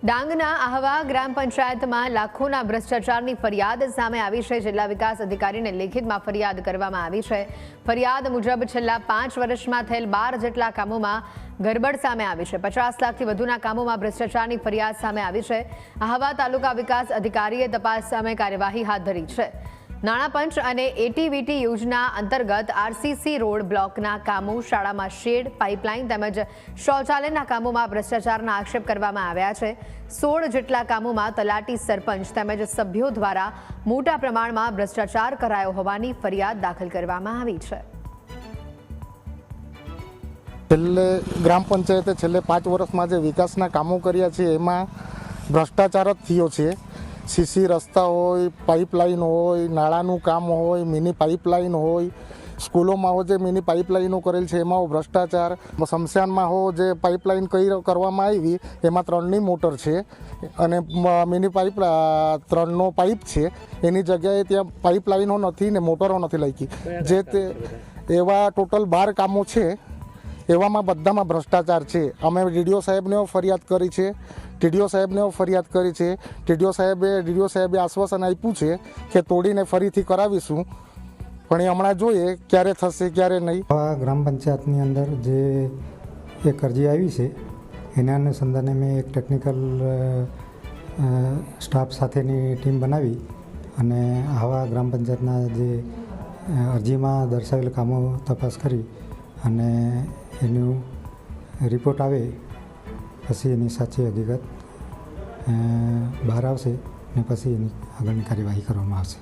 ડાંગના આહવા ગ્રામ પંચાયતમાં લાખોના ભ્રષ્ટાચારની ફરિયાદ સામે આવી છે। જિલ્લા વિકાસ અધિકારીને લેખિતમાં ફરિયાદ કરવામાં આવી છે। ફરિયાદ મુજબ છેલ્લા 5 વર્ષમાં થયેલ 12 જેટલા કામોમાં ગરબડ સામે આવી છે। 50 લાખથી વધુના કામોમાં ભ્રષ્ટાચારની ફરિયાદ સામે આવી છે। આહવા તાલુકા વિકાસ અધિકારીએ તપાસ સામે કાર્યવાહી હાથ ધરી છે। નાણાં પંચ અને એટીવીટી યોજના અંતર્ગત આરસીસી રોડ બ્લોકના કામો, શાળામાં શેડ, પાઇપલાઇન તેમજ શૌચાલયના કામોમાં ભ્રષ્ટાચારના આક્ષેપ કરવામાં આવ્યા છે। 16 જેટલા કામોમાં તલાટી, સરપંચ તેમજ સભ્યો દ્વારા મોટા પ્રમાણમાં ભ્રષ્ટાચાર કરાયો હોવાની ફરિયાદ દાખલ કરવામાં આવી છે। છેલ્લે ગ્રામ પંચાયતે છેલ્લે 5 વર્ષમાં જે વિકાસના કામો કર્યા છે એમાં ભ્રષ્ટાચાર જ થયો છે। સીસી રસ્તા હોય, પાઇપલાઇન હોય, નાળાનું કામ હોય, મિની પાઇપલાઇન હોય, સ્કૂલોમાં હો જે મિની પાઇપલાઇનો કરેલ છે એમાં ભ્રષ્ટાચાર, શમશાનમાં હો જે પાઇપલાઇન કરવામાં આવી એમાં 3ની મોટર છે અને મિની પાઇપ 3નો પાઇપ છે, એની જગ્યાએ ત્યાં પાઇપલાઇનો નથી ને મોટરો નથી લાગી। જે તે એવા ટોટલ 12 કામો છે, એવામાં બધામાં ભ્રષ્ટાચાર છે। અમે ડીડીઓ સાહેબને ફરિયાદ કરી છે, ટીડીઓ સાહેબને ફરિયાદ કરી છે। ડીડીઓ સાહેબે આશ્વાસન આપ્યું છે કે તોડીને ફરીથી કરાવીશું, પણ એ હમણાં જોઈએ ક્યારે થશે ક્યારે નહીં। ગ્રામ પંચાયતની અંદર જે એક અરજી આવી છે એના અનુસંધાને મેં એક ટેકનિકલ સ્ટાફ સાથેની ટીમ બનાવી અને આવા ગ્રામ પંચાયતના જે અરજીમાં દર્શાવેલ કામો તપાસ કરી અને એનું રિપોર્ટ આવે પછી એની સાચી હકીકત બહાર આવશે ને પછી એની આગળની કાર્યવાહી કરવામાં આવશે।